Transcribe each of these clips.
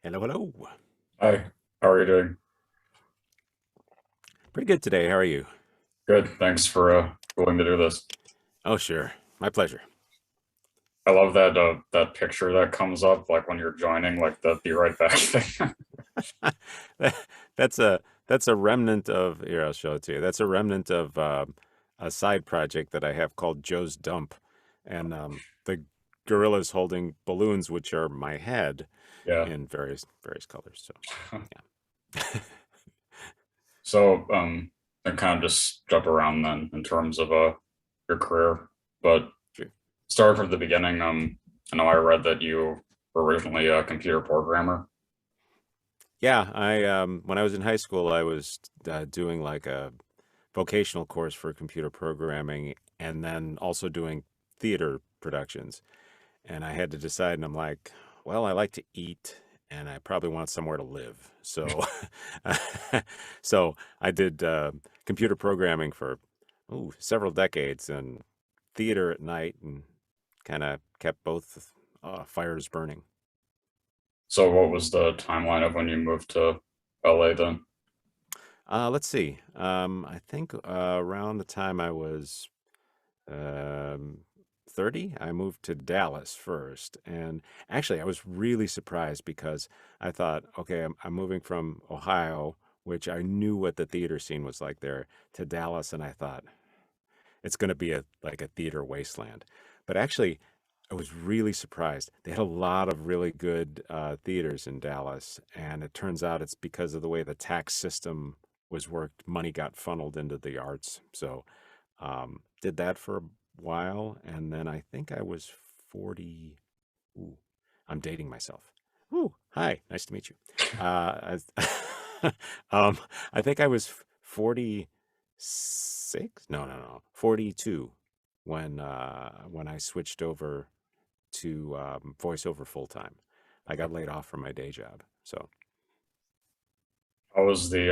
Hello, hello. Hi, how are you doing? Pretty good today. How are you? Good, thanks for willing to do this. Oh, sure. My pleasure. I love that picture that comes up like when you're joining, like the be right back thing. That- that's a remnant of here. I'll show it to you. That's a remnant of a side project that I have called Joe's Dump, and the gorilla's holding balloons, which are my head Yeah. in various colors. So yeah. So and kind of just jump around then in terms of your career, but Sure. start from the beginning. I know I read that you were originally a computer programmer. Yeah, I when I was in high school, I was doing like a vocational course for computer programming, and then also doing theater productions. And I had to decide, and I'm like, well, I like to eat, and I probably want somewhere to live. So, so I did computer programming for several decades and theater at night, and kind of kept both fires burning. So what was the timeline of when you moved to LA then? Let's see. I think around the time I was um, 30, I moved to Dallas first. And actually, I was really surprised because I thought, okay, I'm moving from Ohio, which I knew what the theater scene was like there, to Dallas. And I thought, it's going to be like a theater wasteland. But actually, I was really surprised. They had a lot of really good theaters in Dallas, and it turns out it's because of the way the tax system was worked. Money got funneled into the arts, so did that for a while, and then I think I was 40. Ooh, I'm dating myself. Ooh, hi, nice to meet you. Um, I think I was 46. No, no, no, 42 when I switched over to voiceover full time. I got laid off from my day job. So, How was the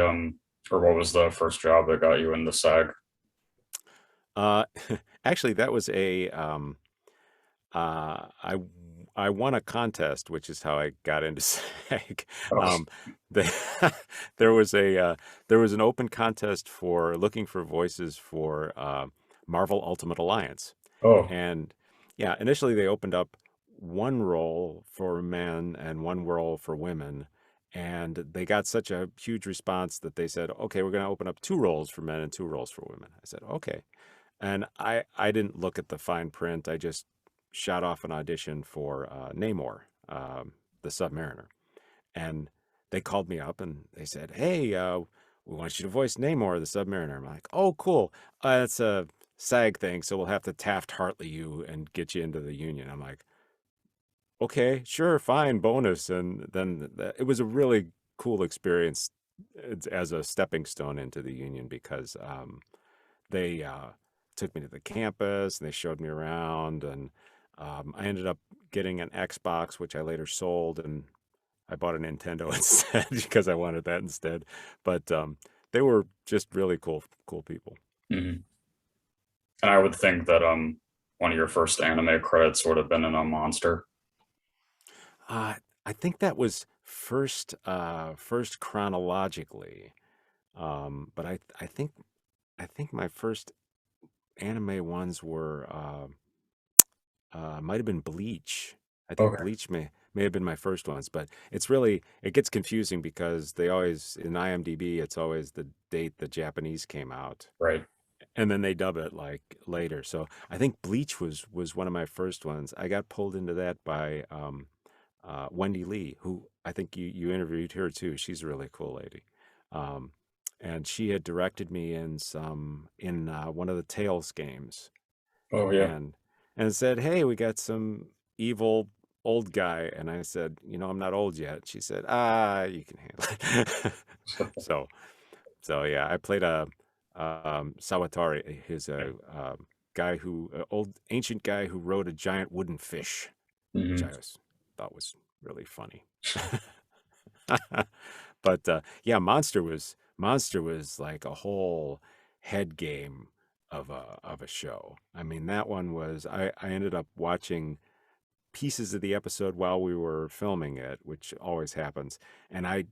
or what was the first job that got you into SAG? uh, actually, that was a I won a contest, which is how I got into SAG. Oh, Um, the, there was there was an open contest for looking for voices for Marvel Ultimate Alliance, oh, and yeah, initially they opened up one role for men and one role for women. And they got such a huge response that they said, okay, we're going to open up two roles for men and two roles for women. I said, okay. And I didn't look at the fine print. I just shot off an audition for Namor, the Submariner, and they called me up and they said, "Hey, we want you to voice Namor, the Submariner." I'm like, "Oh, cool. It's a SAG thing, so we'll have to Taft Hartley you and get you into the union." I'm like, "Okay, sure, fine, bonus." And then it was a really cool experience as a stepping stone into the union because they took me to the campus and they showed me around, and I ended up getting an Xbox, which I later sold, and I bought a Nintendo instead because I wanted that instead. But they were just really cool people. mhm. And I would think that one of your first anime credits would have been in a monster. Uh, I think that was first chronologically, but I think my first anime ones were might have been Bleach. I think Okay. Bleach may have been my first ones, but it's really it gets confusing because they always in IMDb it's always the date the Japanese came out, Right. and then they dub it like later. So I think Bleach was one of my first ones. I got pulled into that by Wendy Lee, who I think you interviewed her too. She's a really cool lady. Um, and she had directed me in some in one of the Tales games, Oh yeah. and said, "Hey, we got some evil old guy." And I said, I'm not old yet." She said, "Ah, you can handle it." so so yeah, I played a Sawatari. He's a guy who old ancient guy who rode a giant wooden fish, which Hmm. thought was really funny. But yeah, Monster was like a whole head game of a show. I mean, that one was I ended up watching pieces of the episode while we were filming it, which always happens. And I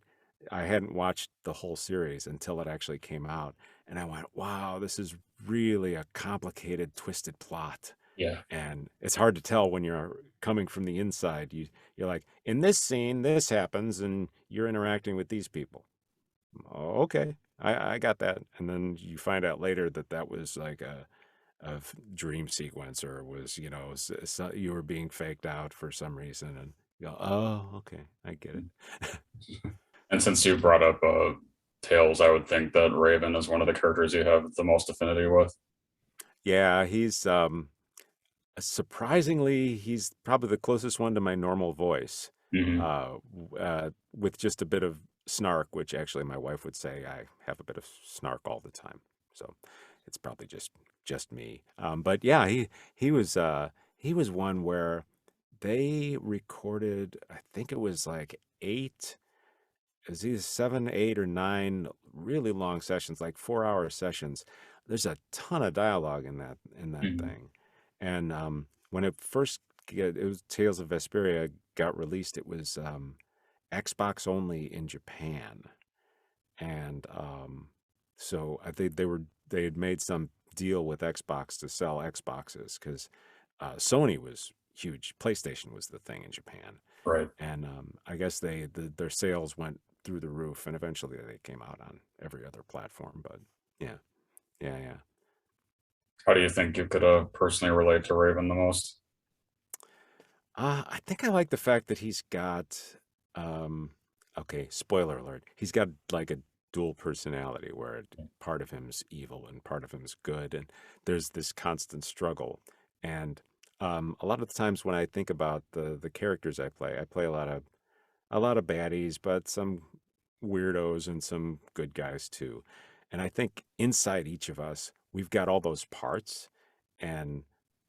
hadn't watched the whole series until it actually came out, and I went, "Wow, this is really a complicated, twisted plot." Yeah. And it's hard to tell when you're coming from the inside. You're like, "In this scene, this happens, and you're interacting with these people." Oh, okay, I got that. And then you find out later that that was like a dream sequence, or was, you were being faked out for some reason, and you go, "Oh, okay, I get it." And since you brought up Tails, I would think that Raven is one of the characters you have the most affinity with. Yeah, he's surprisingly, he's probably the closest one to my normal voice, Hmm. with just a bit of snark, which actually my wife would say I have a bit of snark all the time. So it's probably just me. But yeah, he was one where they recorded, I think it was like eight, it was either seven, eight, or nine really long sessions, like 4 hour sessions. There's a ton of dialogue in that Hmm. thing. And when it first it was Tales of Vesperia got released, it was Xbox only in Japan. And so I think they had made some deal with Xbox to sell Xboxes, because Sony was huge. PlayStation was the thing in Japan, Right. and I guess their sales went through the roof, and eventually they came out on every other platform. But yeah, yeah, yeah. How do you think you could personally relate to Raven the most? I think I like the fact that he's got, um, okay, spoiler alert, he's got like a dual personality where part of him's evil and part of him's good, and there's this constant struggle. And a lot of the times when I think about the characters I play a lot of baddies, but some weirdos and some good guys too. And I think inside each of us, we've got all those parts. And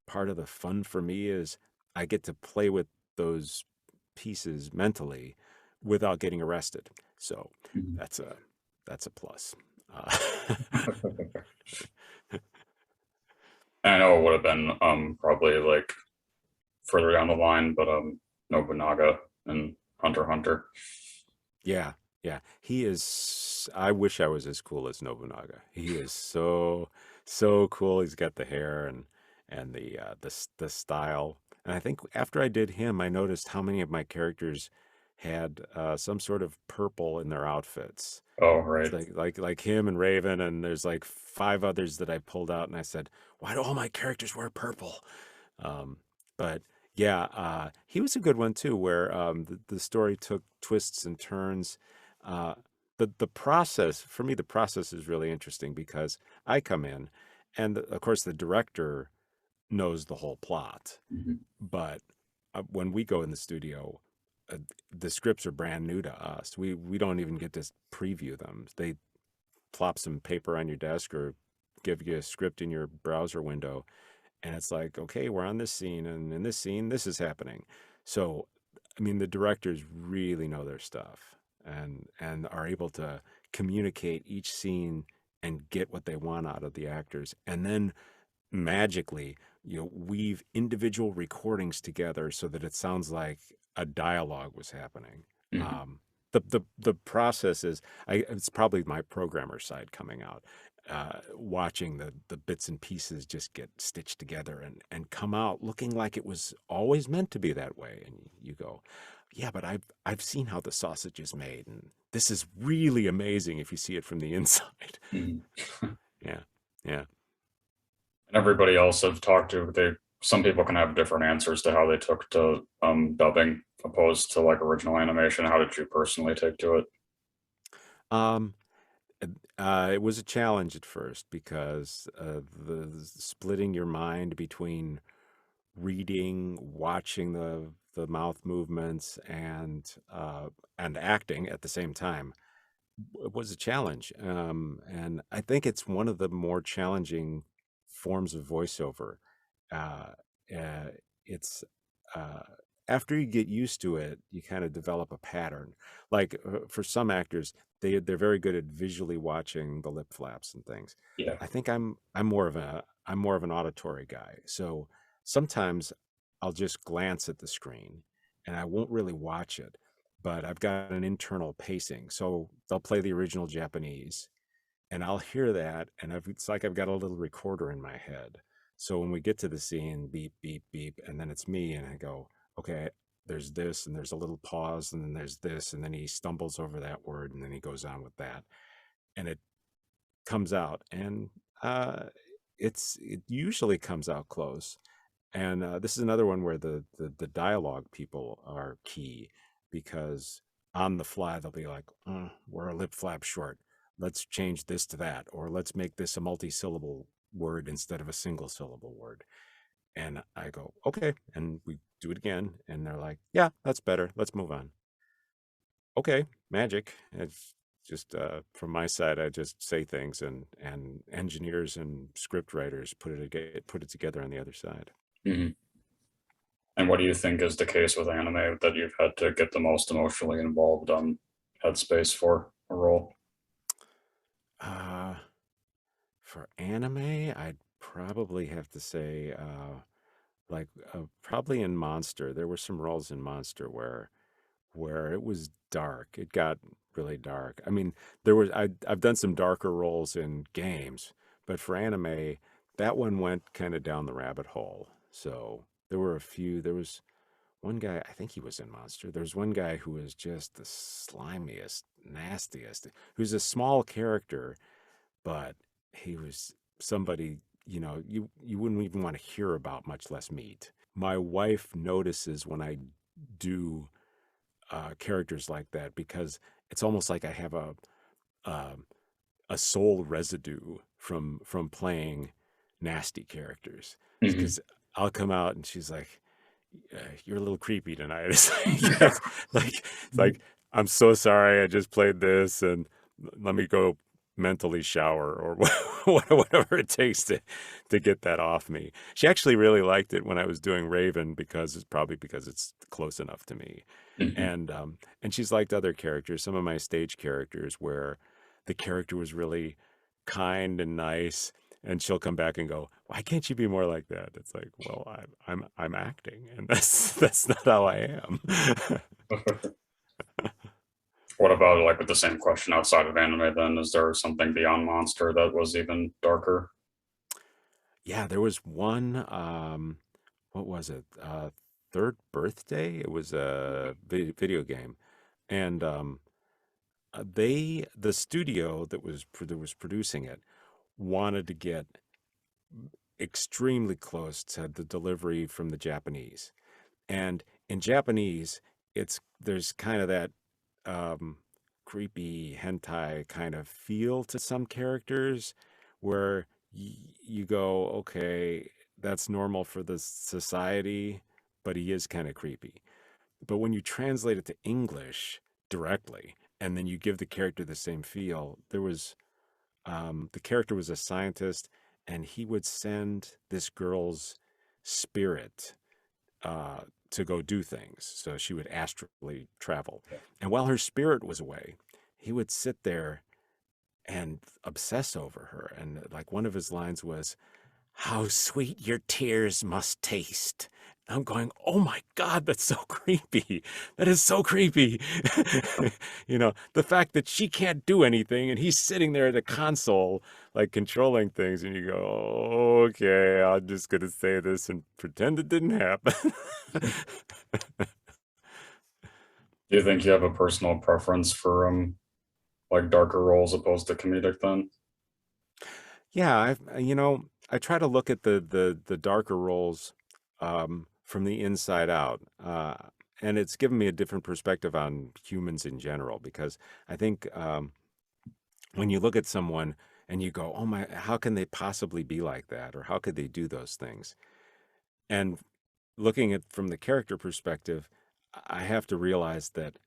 part of the fun for me is I get to play with those pieces mentally without getting arrested. So Mhm. that's a plus. Uh, I know it would have been probably like further down the line, but Nobunaga and Hunter x Hunter. Yeah, yeah. He is. I wish I was as cool as Nobunaga. He is so cool. He's got the hair and the style. And I think after I did him, I noticed how many of my characters had some sort of purple in their outfits. Oh, It's right. like him and Raven, and there's like five others that I pulled out, and I said, "Why do all my characters wear purple?" Um, but yeah, he was a good one too, where the story took twists and turns. Uh, the process for me, the process is really interesting because I come in, and of course the director knows the whole plot, Mhm. but when we go in the studio, the scripts are brand new to us. We don't even get to preview them. They plop some paper on your desk or give you a script in your browser window, and it's like, okay, we're on this scene, and in this scene this is happening. So I mean, the directors really know their stuff, and are able to communicate each scene and get what they want out of the actors, and then magically, weave individual recordings together so that it sounds like a dialogue was happening. Mhm. Um, the process is, it's probably my programmer side coming out, watching the bits and pieces just get stitched together and come out looking like it was always meant to be that way. And you go, yeah, but I've seen how the sausage is made, and this is really amazing if you see it from the inside. Mhm. Yeah, yeah. And everybody else I've talked to, they some people can have different answers to how they took to dubbing opposed to like original animation. How did you personally take to it? Um, it was a challenge at first because the splitting your mind between reading, watching the mouth movements, and acting at the same time was a challenge. And I think it's one of the more challenging forms of voiceover. Uh, uh, it's uh, After you get used to it, you kind of develop a pattern. Like for some actors, they're very good at visually watching the lip flaps and things. Yeah. I think I'm more of an auditory guy. So sometimes I'll just glance at the screen and I won't really watch it. But I've got an internal pacing. So they'll play the original Japanese and I'll hear that, and it's like I've got a little recorder in my head. So when we get to the scene, beep, beep, beep, and then it's me, and I go, okay, there's this, and there's a little pause, and then there's this, and then he stumbles over that word, and then he goes on with that, and it comes out, and uh, it usually comes out close. And this is another one where the dialogue people are key because on the fly they'll be like, we're a lip flap short. Let's change this to that, or let's make this a multi-syllable word instead of a single syllable word. And I go, okay, and we do it again, and they're like, yeah, that's better. Let's move on. Okay, magic. It's just from my side, I just say things, and engineers and script writers put it together on the other side. Hmm. And what do you think is the case with anime that you've had to get the most emotionally involved on headspace for a role? Uh, For anime, I'd probably have to say, probably in Monster. There were some roles in Monster where it was dark. It got really dark. I mean, I've done some darker roles in games, but for anime, that one went kind of down the rabbit hole. So there were a few. There was one guy, I think he was in Monster. There's one guy who was just the slimiest, nastiest, who's a small character but he was somebody you wouldn't even want to hear about, much less meet. My wife notices when I do characters like that because it's almost like I have uh, a soul residue from playing nasty characters Hmm. because I'll come out and she's like, "You're a little creepy tonight." It's like I'm so sorry. I just played this, and let me go mentally shower or whatever it takes to get that off me. She actually really liked it when I was doing Raven because it's probably because it's close enough to me, Hmm. and she's liked other characters, some of my stage characters where the character was really kind and nice, and she'll come back and go, "Why can't you be more like that?" It's like, well, I'm acting, and that's not how I am. What about like with the same question outside of anime then? Is there something beyond Monster that was even darker? Yeah, there was one. What was it? Third Birthday. It was a video game, and the studio that was producing it wanted to get extremely close to the delivery from the Japanese. And in Japanese, there's kind of that um, creepy hentai kind of feel to some characters where you go, okay, that's normal for the society, but he is kind of creepy. But when you translate it to English directly, and then you give the character the same feel, the character was a scientist, and he would send this girl's spirit to go do things. So she would astrally travel. And while her spirit was away, he would sit there and obsess over her. And like one of his lines was, "How sweet your tears must taste." And I'm going, "Oh my God, that's so creepy. That is so creepy." The fact that she can't do anything and he's sitting there at a console, like controlling things, and you go, "Oh, okay, I'm just going to say this and pretend it didn't happen." Do you think you have a personal preference for like darker roles opposed to comedic then? Yeah, I try to look at the darker roles from the inside out, and it's given me a different perspective on humans in general because I think when you look at someone and you go, "Oh my, how can they possibly be like that?" or "How could they do those things?" And looking at from the character perspective, I have to realize that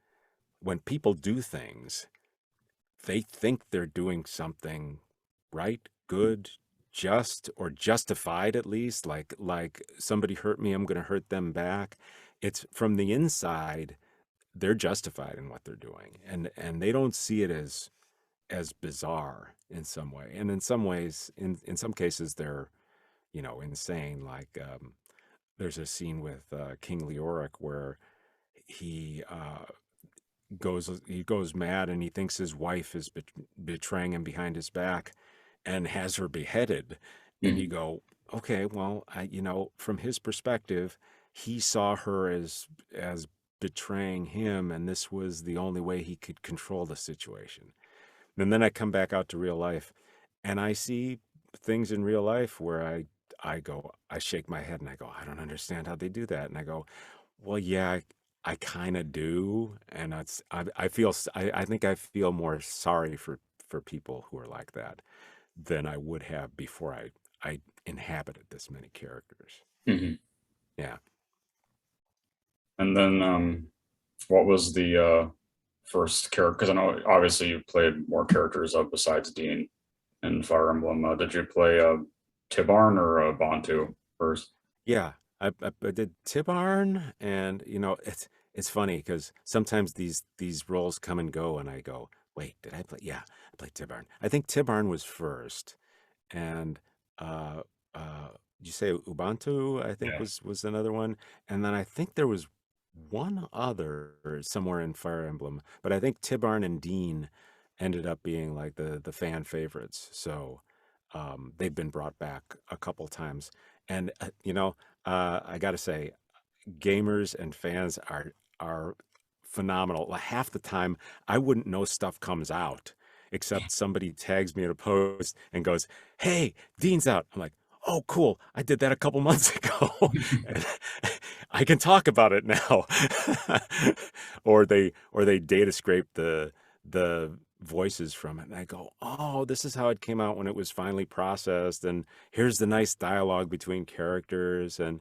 when people do things, they think they're doing something right, good, just, or justified at least. Like somebody hurt me, I'm going to hurt them back. It's from the inside, they're justified in what they're doing, and they don't see it as bizarre in some way. And in some ways, in some cases, they're insane. Like there's a scene with King Leoric where he goes mad and he thinks his wife is betraying him behind his back and has her beheaded. And you Mhm. go, okay, well, from his perspective, he saw her as betraying him, and this was the only way he could control the situation. And then I come back out to real life and I see things in real life where I shake my head and I go, I don't understand how they do that. And I go, well, yeah, I kind of do, and I think I feel more sorry for people who are like that than I would have before I inhabited this many characters. Mhm. Yeah, And then, what was the first character? Because I know obviously you played more characters besides Dean in Fire Emblem. Did you play Tibarn or Bantu first? yeah. I did Tibarn, and it's funny because sometimes these roles come and go, and I go, wait, did I play? Yeah, I played Tibarn. I think Tibarn was first, and uh uh did you say Ubuntu, I think Yeah. was another one, and then I think there was one other somewhere in Fire Emblem, but I think Tibarn and Deen ended up being like the fan favorites. So they've been brought back a couple times, and I gotta say, gamers and fans are phenomenal. Like, half the time, I wouldn't know stuff comes out except somebody tags me in a post and goes, "Hey, Dean's out." I'm like, "Oh, cool! I did that a couple months ago, and I can talk about it now." Or they data scrape the voices from it, and I go, "Oh, this is how it came out when it was finally processed, and here's the nice dialogue between characters." And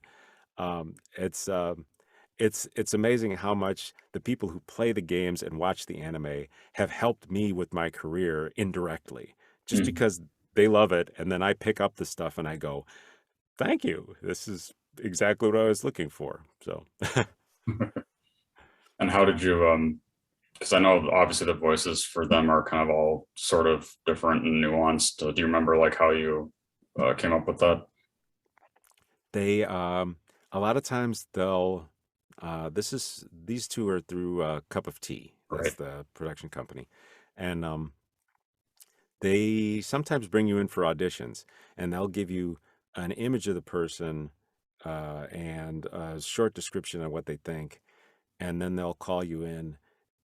it's amazing how much the people who play the games and watch the anime have helped me with my career indirectly, just Mhm. because they love it, and then I pick up the stuff and I go, "Thank you. This is exactly what I was looking for." So, And how did you because I know obviously the voices for them are kind of all sort of different and nuanced. Do you remember like how you came up with that? they a lot of times these two are through Cup of Tea. That's Right. the production company, and they sometimes bring you in for auditions, and they'll give you an image of the person and a short description of what they think, and then they'll call you in,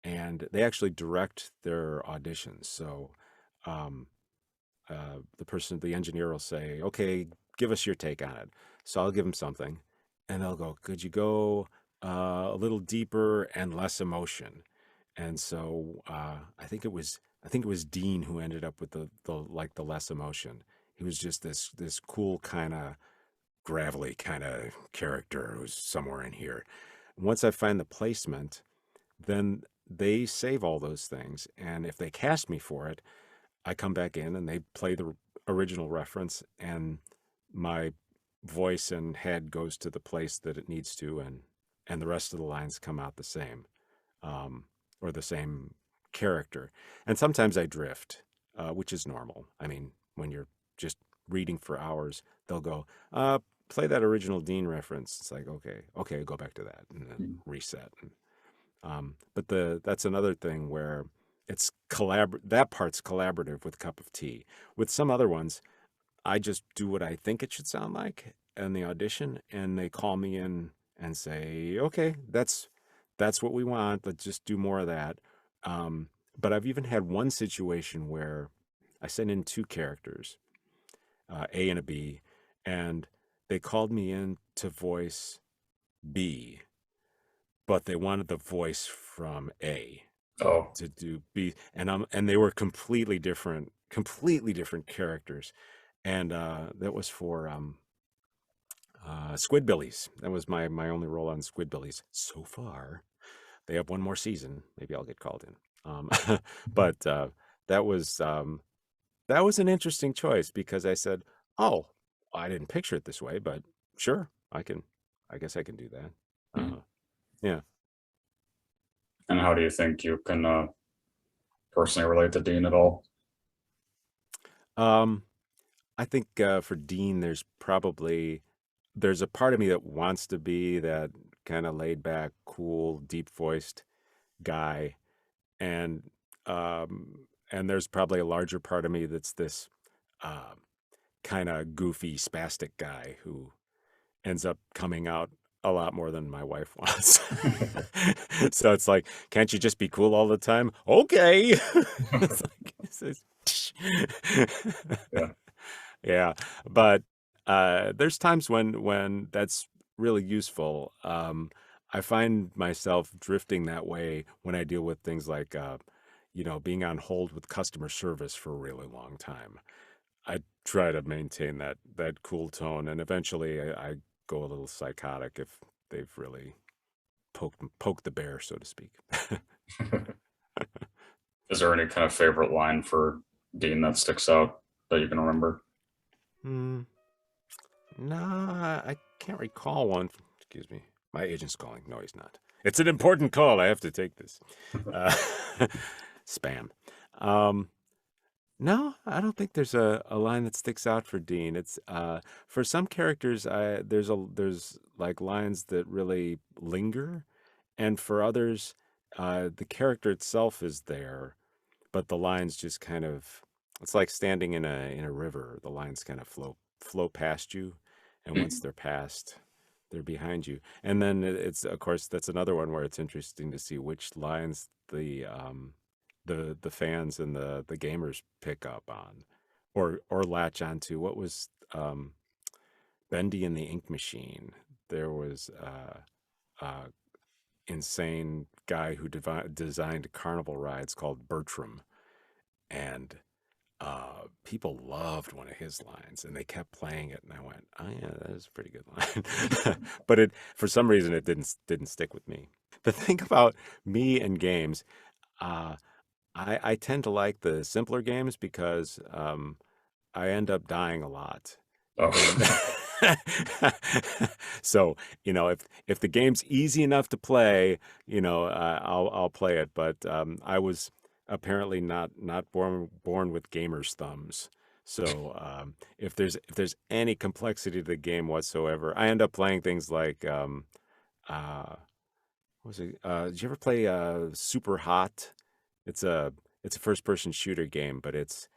and they actually direct their auditions. So, um, the engineer will say, "Okay, give us your take on it." So I'll give them something, and they'll go, "Could you go a little deeper and less emotion?" And so I think it was Dean who ended up with the less emotion. He was just this cool kind of gravelly kind of character who's somewhere in here. Once I find the placement, then they save all those things, and if they cast me for it, I come back in and they play the original reference, and my voice and head goes to the place that it needs to, and the rest of the lines come out the same, um, or the same character. And sometimes I drift, which is normal. I mean, when you're just reading for hours, they'll go, play that original Dean reference. It's like, okay, go back to that, and then Mhm. reset. But that's another thing where that part's collaborative with Cup of Tea. With some other ones, I just do what I think it should sound like in the audition, and they call me in and say, "Okay, that's what we want. Let's just do more of that." But I've even had one situation where I sent in two characters, A and a B, and they called me in to voice B, but they wanted the voice from A Oh. to do B, and they were completely different characters, and that was for Squidbillies. That was my only role on Squidbillies so far. They have one more season. Maybe I'll get called in. But that was an interesting choice because I said, "Oh, I didn't picture it this way, but sure, I can. I guess I can do that." Mhm. Yeah. And how do you think you can personally relate to Dean at all? Um, I think for Dean, there's probably there's a part of me that wants to be that kind of laid back, cool, deep voiced guy, and there's probably a larger part of me that's this uh, kind of goofy, spastic guy who ends up coming out a lot more than my wife wants. So it's like, can't you just be cool all the time? Okay. It's like, Yeah. yeah, but there's times when that's really useful. I find myself drifting that way when I deal with things like, being on hold with customer service for a really long time. I try to maintain that cool tone, and eventually I go a little psychotic if they've really poked the bear, so to speak. Is there any kind of favorite line for Dean that sticks out that you can remember? Hmm. Nah, I can't recall one. Excuse me. My agent's calling. No, he's not. It's an important call. I have to take this. Uh, spam. Um, no, I don't think there's a line that sticks out for Dean. It's for some characters, there's like lines that really linger, and for others, the character itself is there, but the lines just kind of, it's like standing in a river. The lines kind of flow past you, and once they're past, they're behind you. And then it's, of course, that's another one where it's interesting to see which lines the fans and the gamers pick up on, or latch onto. What was Bendy and the Ink Machine? There was insane guy who designed carnival rides called Bertram, and people loved one of his lines, and they kept playing it, and I went, "Oh yeah, that is a pretty good line," but it for some reason it didn't stick with me. The thing about me and games, uh, I tend to like the simpler games because I end up dying a lot, Oh, and so if the game's easy enough to play, I'll play it. But I was apparently not born with gamer's thumbs. So if there's any complexity to the game whatsoever, I end up playing things like uh, what was it? Did you ever play Super Hot? It's a it's a first person shooter game, but it's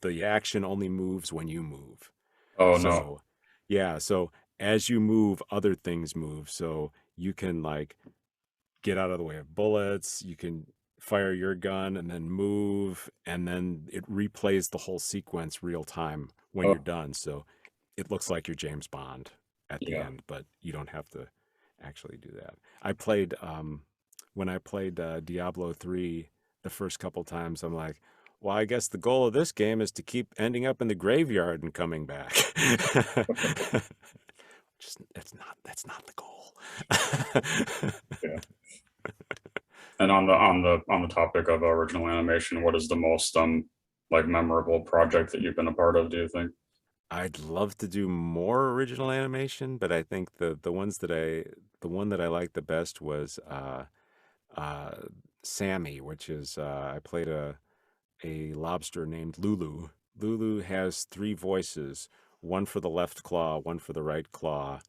the action only moves when you move. oh no. So yeah, so as you move, other things move. So you can like get out of the way of bullets, you can fire your gun and then move, and then it replays the whole sequence real time when you're Oh, done. So it looks like you're James Bond at the yeah. end, but you don't have to actually do that. I played when I played Diablo 3 the first couple times, I'm like, well, I guess the goal of this game is to keep ending up in the graveyard and coming back. Just that's not the goal. Yeah. And on the topic of original animation, what is the most like memorable project that you've been a part of, do you think? I'd love to do more original animation, but I think the one that I liked the best was uh, Sammy, which is I played a lobster named Lulu. Lulu has three voices, one for the left claw, one for the right claw,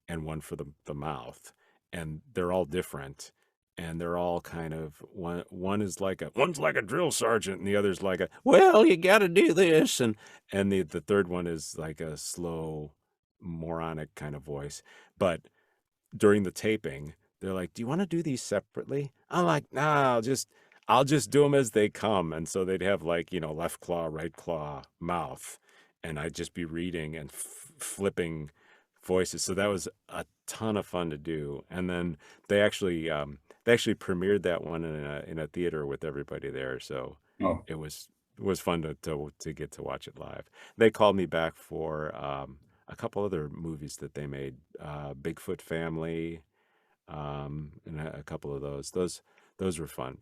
and one for the mouth. And they're all different. And they're all kind of one's like a drill sergeant, and the other's like a, well, you gotta do this, and the third one is like a slow moronic kind of voice. But during the taping, they're like, "Do you want to do these separately?" I'm like, "Nah, I'll just do them as they come." And so they'd have like, left claw, right claw, mouth, and I'd just be reading and flipping voices. So that was a ton of fun to do. And then they actually premiered that one in a theater with everybody there. So Oh, it was fun to get to watch it live. They called me back for a couple other movies that they made, Bigfoot Family, and a couple of those. Those were fun.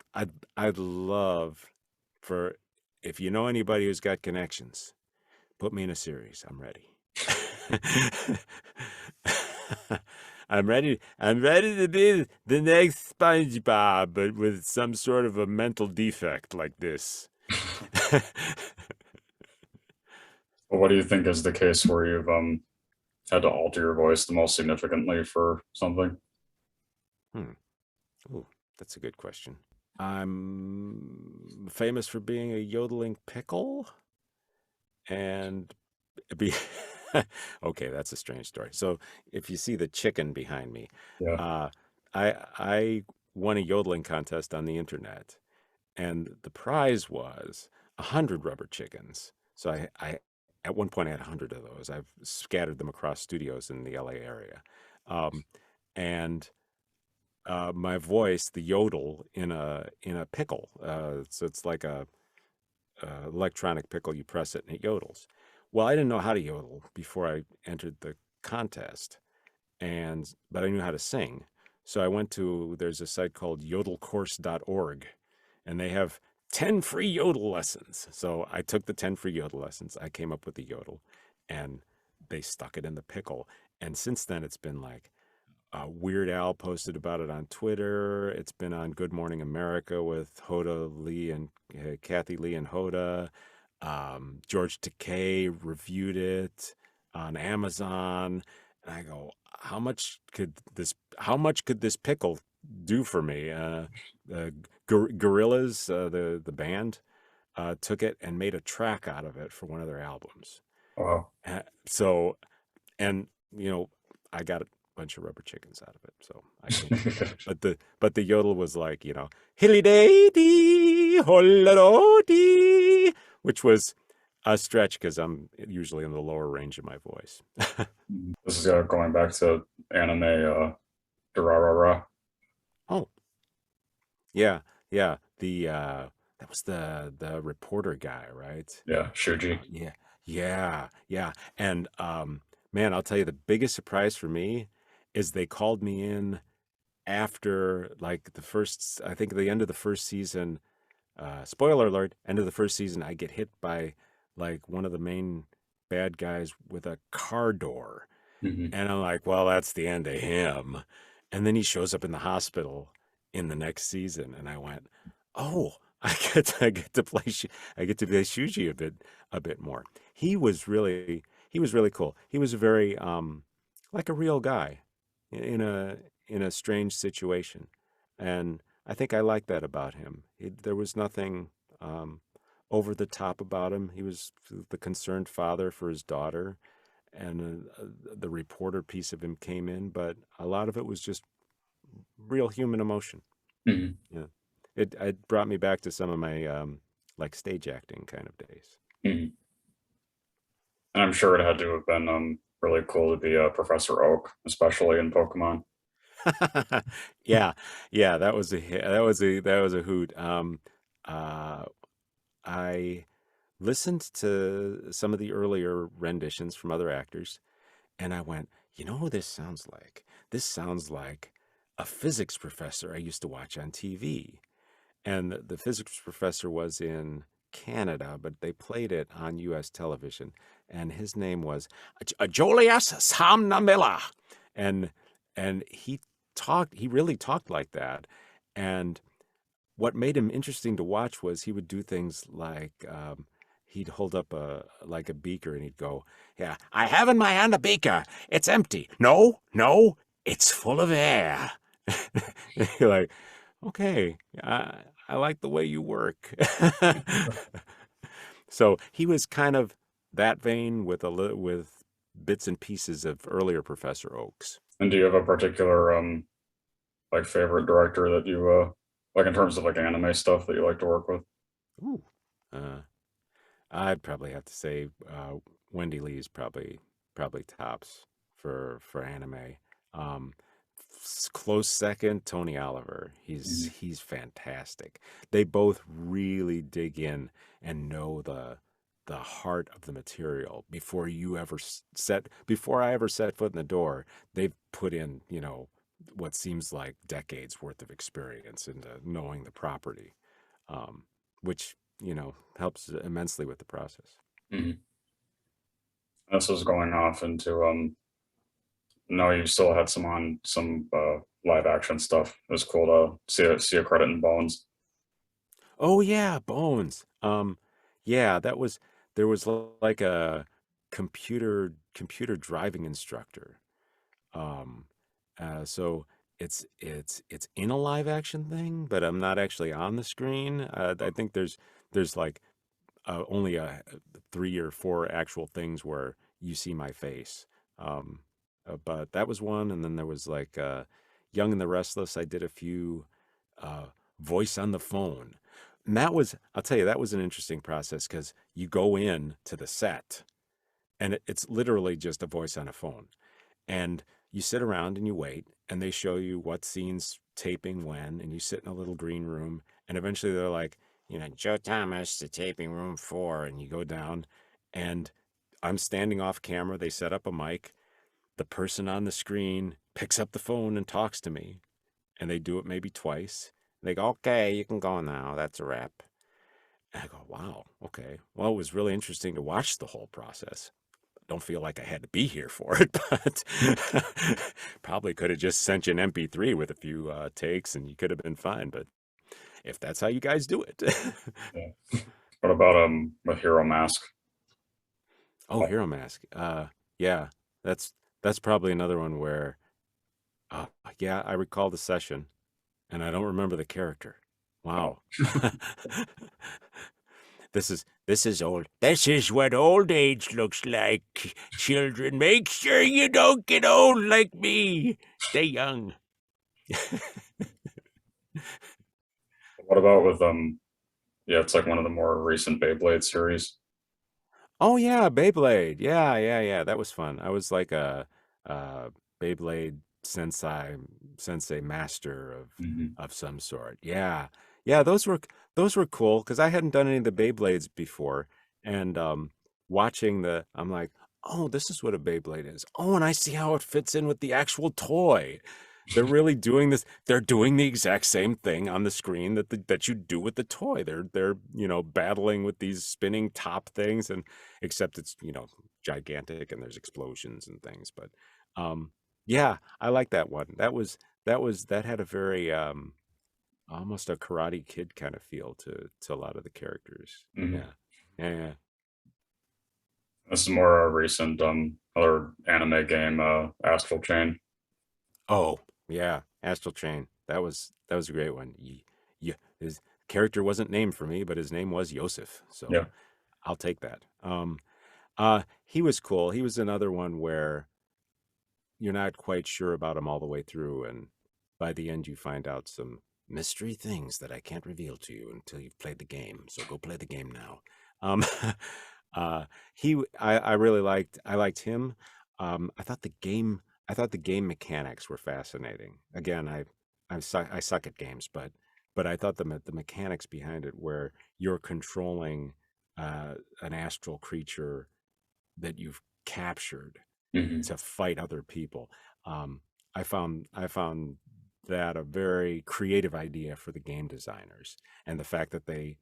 I'd love for if you know anybody who's got connections, put me in a series. I'm ready. I'm ready to be the next SpongeBob, but with some sort of a mental defect like this. But what do you think is the case where you've had to alter your voice the most significantly for something? Hmm. Ooh, that's a good question. I'm famous for being a yodeling pickle and be okay, that's a strange story. So if you see the chicken behind me, Yeah. uh, I won a yodeling contest on the internet, and the prize was 100 rubber chickens. So I at one point I had 100 of those. I've scattered them across studios in the LA area, um, and my voice, the yodel in a pickle. So it's like a electronic pickle. You press it and it yodels. Well, I didn't know how to yodel before I entered the contest, and but I knew how to sing. So I went to there's a site called yodelcourse.org, and they have 10 free yodel lessons. So I took the 10 free yodel lessons. I came up with the yodel, and they stuck it in the pickle. And since then, it's been like Weird Al posted about it on Twitter. It's been on Good Morning America with Hoda Lee and Kathy Lee and Hoda. George Takei reviewed it on Amazon, and I go, how much could this pickle do for me? Gorillas, the band, took it and made a track out of it for one of their albums. Wow. So and you know, I got a bunch of rubber chickens out of it, so I can't. But the yodel was like, hilly day dee holado dee, which was a stretch because I'm usually in the lower range of my voice. This is going back to anime Durarara. Oh yeah, yeah. That was the reporter guy, right? Yeah, Shuji. Yeah, yeah. And man, I'll tell you the biggest surprise for me is they called me in after like the first, I think the end of the first season, spoiler alert, end of the first season, I get hit by like one of the main bad guys with a car door. Hmm. And I'm like, well, that's the end of him. And then he shows up in the hospital in the next season. And I went, oh, I get to play, I get to play Shuji a bit more. He was really cool. He was a very, like a real guy in in a strange situation. And I think I like that about him. There was nothing over the top about him. He was the concerned father for his daughter, and the reporter piece of him came in, but a lot of it was just real human emotion. Hmm. Yeah, it brought me back to some of my like stage acting kind of days. Hmm. And I'm sure it had to have been really cool to be Professor Oak, especially in Pokemon. Yeah, yeah, that was that was a hoot. Uh, I listened to some of the earlier renditions from other actors, and I went, you know who this sounds like? This sounds like a physics professor I used to watch on TV. And the physics professor was in Canada, but they played it on US television. And his name was Jolias Samnamilla. And he really talked like that. And what made him interesting to watch was he would do things like he'd hold up a beaker and he'd go, "Yeah, I have in my hand a beaker. It's empty. No, no, it's full of air." You're like, okay, I like the way you work. So he was kind of that vein with with bits and pieces of earlier Professor Oaks. And do you have a particular like favorite director that you like in terms of like anime stuff that you like to work with? Ooh. Uh, I'd probably have to say Wendy Lee's probably tops for anime. Um, Close second, Tony Oliver. Mhm. He's fantastic. They both really dig in and know the heart of the material before you ever before I ever set foot in the door. They've put in what seems like decades worth of experience into knowing the property, um, which helps immensely with the process. Mhm. This was going off into no, you still had some live action stuff. It was cool to see a credit in Bones. Oh yeah, Bones. Yeah, that was there was like a computer driving instructor. Um, so it's in a live action thing, but I'm not actually on the screen. I think there's like only three or four actual things where you see my face. Um, but that was one, and then there was like Young and the Restless. I did a few uh, voice on the phone, and that was, I'll tell you, that was an interesting process because you go in to the set, and it's literally just a voice on a phone, and you sit around and you wait, and they show you what scenes taping when, and you sit in a little green room, and eventually they're like, Joe Thomas to taping room 4, and you go down, and I'm standing off camera. They set up a mic. The person on the screen picks up the phone and talks to me, and they do it maybe twice. They go, okay, you can go now. That's a wrap. And I go, wow, okay. Well, it was really interesting to watch the whole process. Don't feel like I had to be here for it, but probably could have just sent you an MP3 with a few takes and you could have been fine. But if that's how you guys do it. Yeah. What about with Hero Mask? Oh, Hero Mask. Yeah, that's that's probably another one where, uh, yeah, I recall the session and I don't remember the character. Oh, Wow. This is old. This is what old age looks like. Children, make sure you don't get old like me. Stay young. what about with yeah, it's like one of the more recent Beyblade series. Oh yeah, Beyblade. Yeah, yeah, yeah. That was fun. I was like a Beyblade sensei master Hmm. of some sort. Yeah. Yeah, those were cool because I hadn't done any of the Beyblades before. And watching I'm like, oh, this is what a Beyblade is. Oh, and I see how it fits in with the actual toy. They're really doing this. They're doing the exact same thing on the screen that you do with the toy. They're battling with these spinning top things, and except it's gigantic and there's explosions and things. But um, yeah, I like that one. That had a very almost a Karate Kid kind of feel to a lot of the characters. Hmm. Yeah, yeah, yeah. This is more a recent other anime game, Astral Chain. Oh, yeah, Astral Chain. That was a great one. His character wasn't named for me, but his name was Yosef, so Yeah, I'll take that. He was cool. He was another one where you're not quite sure about him all the way through, and by the end you find out some mystery things that I can't reveal to you until you've played the game. So go play the game now. Um, uh, I really liked him. I thought the game mechanics were fascinating. Again, I suck at games, but I thought the mechanics behind it, where you're controlling an astral creature that you've captured hmm, to fight other people. Um, I found that a very creative idea for the game designers, and the fact that they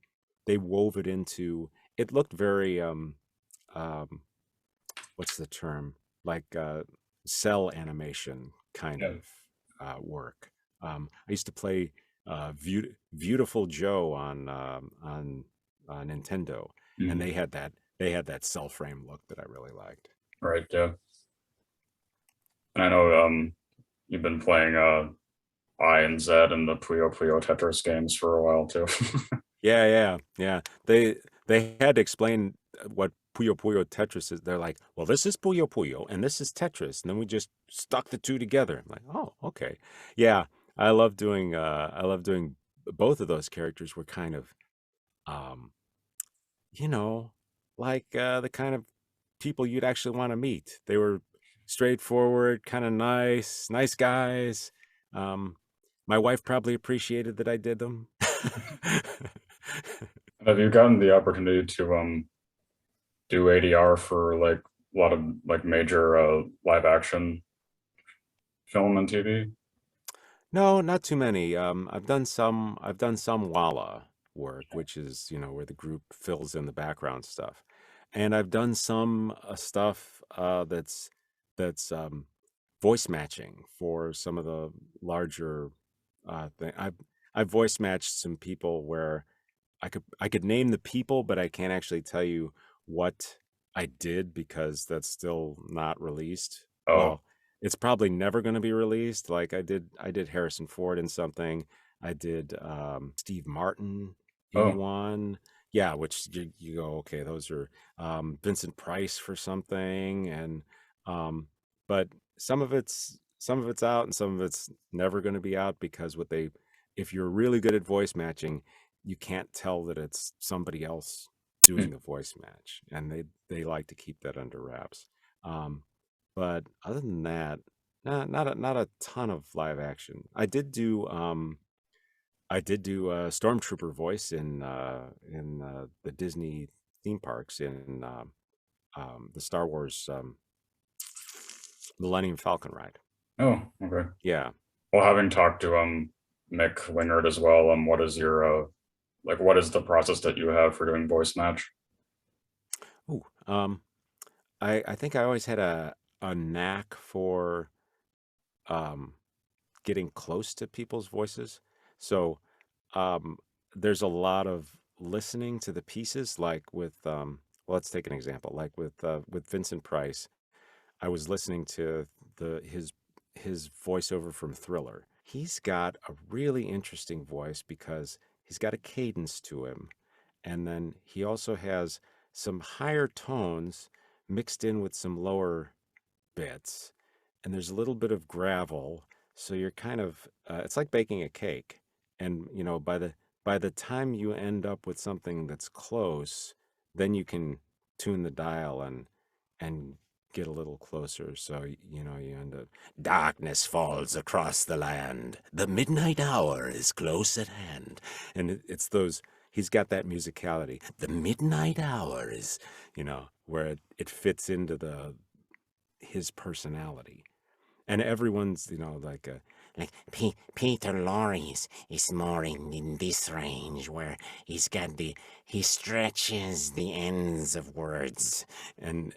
wove it into it looked very um, what's the term, like cell animation kind yeah, of work. I used to play Beautiful Joe on Nintendo, and hmm, they had that cell frame look that I really liked. right, yeah. And I know you've been playing I and Z and the Puyo Puyo Tetris games for a while too. Yeah, yeah, yeah. They had to explain what Puyo Puyo Tetris is. They're like, well, this is Puyo Puyo and this is Tetris, and then we just stuck the two together. I'm like, oh, okay. Yeah, I love doing both of those characters were kind of um, you know, like the kind of people you'd actually want to meet. They were straightforward, kind of nice guys. Um, my wife probably appreciated that I did them. Have you gotten the opportunity to do ADR for like a lot of like major live action film and TV? No, not too many. I've done some Walla work, which is, where the group fills in the background stuff. And I've done some stuff that's voice matching for some of the larger thing. I've voice matched some people where I could name the people, but I can't actually tell you what I did because that's still not released. Oh, Well, it's probably never going to be released. Like I did Harrison Ford in something. I did Steve Martin in oh, one. Yeah, which you go, okay, those are Vincent Price for something, and um, but some of it's out and some of it's never going to be out because if you're really good at voice matching, you can't tell that it's somebody else hmm, doing the voice match, and they like to keep that under wraps. Um, but other than that, not a ton of live action. I did do a stormtrooper voice in the Disney theme parks in the Star Wars Millennium Falcon ride. oh, okay. Yeah. Well, having talked to Mick Wingard as well, what is your like what is the process that you have for doing voice match? Ooh. I think I always had a knack for um getting close to people's voices. So um, there's a lot of listening to the pieces, like well, let's take an example, like with Vincent Price. I was listening to his voiceover from Thriller. He's got a really interesting voice because he's got a cadence to him, and then he also has some higher tones mixed in with some lower bits, and there's a little bit of gravel. So you're kind of it's like baking a cake, and by the time you end up with something that's close, then you can tune the dial and get a little closer. So you end up darkness falls across the land. The midnight hour is close at hand, and it's those. He's got that musicality. The midnight hour is, where it fits into the his personality. And everyone's, like Peter Lorre's is more in this range where he stretches the ends of words, and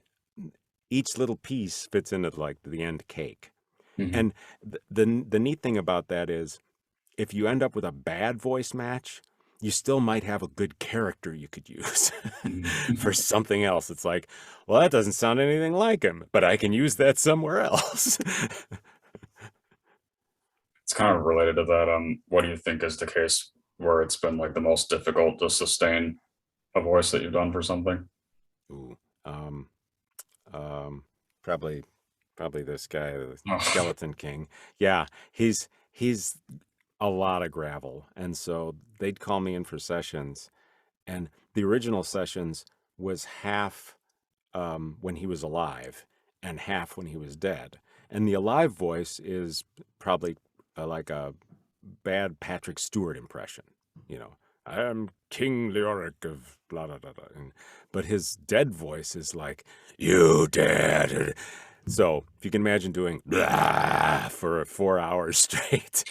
each little piece fits into like the end cake. Hmm. And the neat thing about that is if you end up with a bad voice match, you still might have a good character you could use for something else. It's like, well, that doesn't sound anything like him, but I can use that somewhere else. It's kind of related to that. What do you think is the case where it's been like the most difficult to sustain a voice that you've done for something? Ooh, um, um, probably, probably this guy, the Oh, Skeleton King. Yeah, he's a lot of gravel, and so they'd call me in for sessions, and the original sessions was half when he was alive and half when he was dead. And the alive voice is probably like a bad Patrick Stewart impression. You know, I am King Leoric of blah blah blah. Blah. But his dead voice is like, "You dead." So if you can imagine doing blah for 4 hours straight,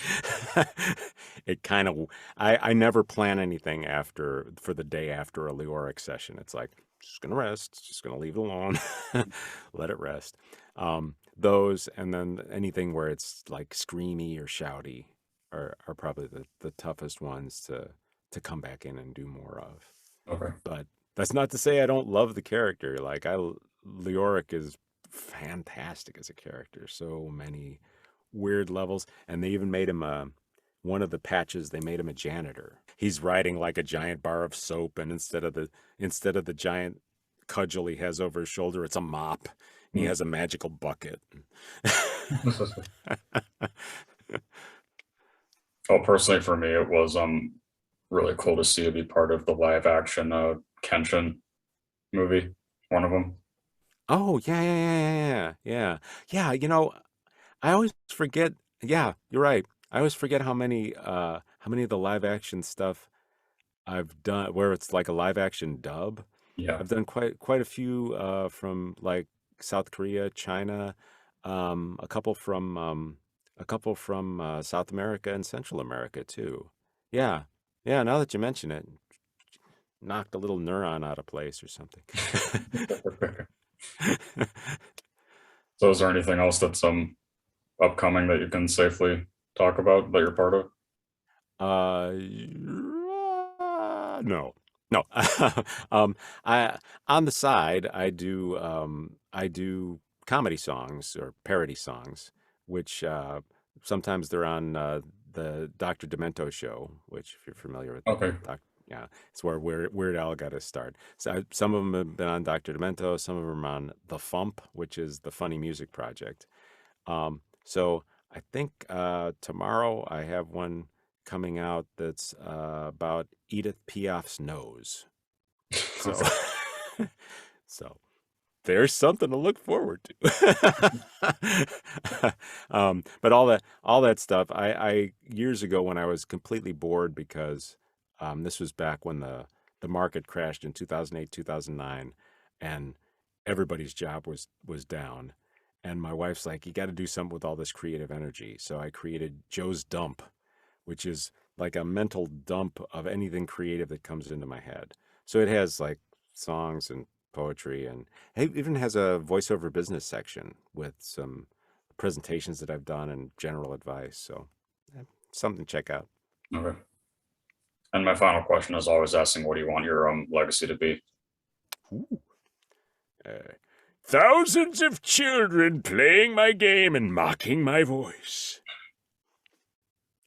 it kind of. I never plan anything for the day after a Leoric session. It's like just gonna rest, just gonna leave it alone, let it rest. Those and then anything where it's like screamy or shouty are probably the toughest ones to come back in and do more of. okay. But that's not to say I don't love the character. Leoric is fantastic as a character. So many weird levels, and they even made him one of the patches. They made him a janitor. He's riding like a giant bar of soap, and instead of the giant cudgel he has over his shoulder, it's a mop. And he Hmm. has a magical bucket. Well, personally for me, it was really cool to see it be part of the live action Kenshin movie. One of them. Oh, yeah, yeah, yeah, yeah, yeah. Yeah, I always forget. Yeah, you're right. I always forget how many of the live action stuff I've done where it's like a live action dub. Yeah. I've done quite a few from like South Korea, China, a couple from South America and Central America too. Yeah. Yeah, now that you mention it, knocked a little neuron out of place or something. So is there anything else that's upcoming that you can safely talk about that you're part of? Uh, no. No. um, I on the side I do comedy songs or parody songs, which sometimes they're on the Dr. Demento show, which if you're familiar with Okay. Doc, yeah, it's where Weird Al got his start. So some of them have been on Dr. Demento, some of them are on The Fump, which is the Funny Music Project. So I think tomorrow I have one coming out that's about Edith Piaf's nose. So, Okay. so there's something to look forward to. But all that stuff, I years ago when I was completely bored because this was back when the market crashed in 2008, 2009, and everybody's job was down. And my wife's like, you got to do something with all this creative energy. So I created Joe's Dump, which is like a mental dump of anything creative that comes into my head. So it has like songs and poetry, and it even has a voiceover business section with some presentations that I've done and general advice. So something to check out. Okay. And my final question is always asking, what do you want your legacy to be? Ooh. Uh, Thousands of children playing my game and mocking my voice.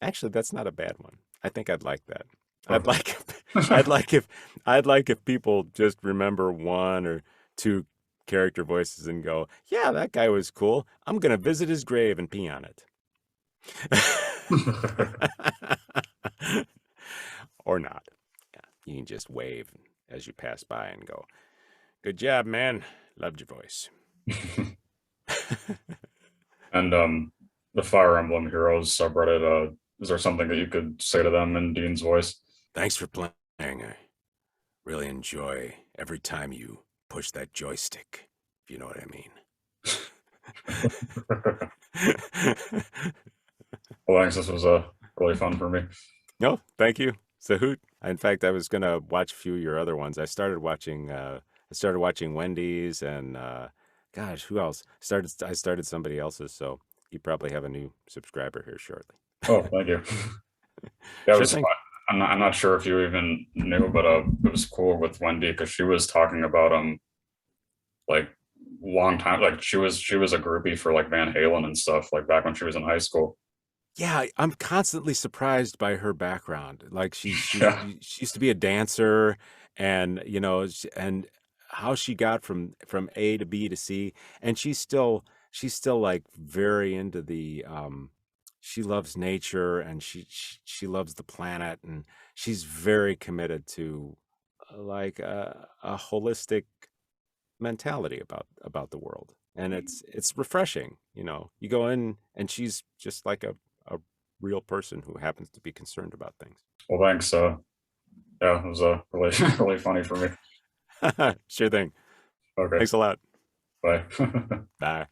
Actually, that's not a bad one. I think I'd like that. I'd Okay. like I'd like if I'd like if people just remember one or two character voices and go, "Yeah, that guy was cool. I'm going to visit his grave and pee on it." Or not. Yeah, you can just wave as you pass by and go, "Good job, man. Loved your voice." And the Fire Emblem Heroes subreddit, is there something that you could say to them in Dean's voice? Thanks for playing. I really enjoy every time you push that joystick, if you know what I mean. Well, thanks. This was really fun for me. No, thank you, Sahut. In fact, I was gonna watch a few of your other ones. I started watching Wendy's and gosh, who else? I started somebody else's, so you probably have a new subscriber here shortly. Oh, thank you. Yeah, it Sure was fun. thing. I'm not sure if you even knew, but it was cool with Wendy because she was talking about like long time, like she was a groupie for like Van Halen and stuff, like back when she was in high school. Yeah, I'm constantly surprised by her background. Like Yeah. she used to be a dancer, and and how she got from A to B to C, and she's still like very into the she loves nature, and she loves the planet, and she's very committed to like a holistic mentality about the world, and it's refreshing. You go in and she's just like a real person who happens to be concerned about things. Well, thanks. Yeah, it was really really funny for me. Sure thing. Okay, Thanks a lot. bye. Bye.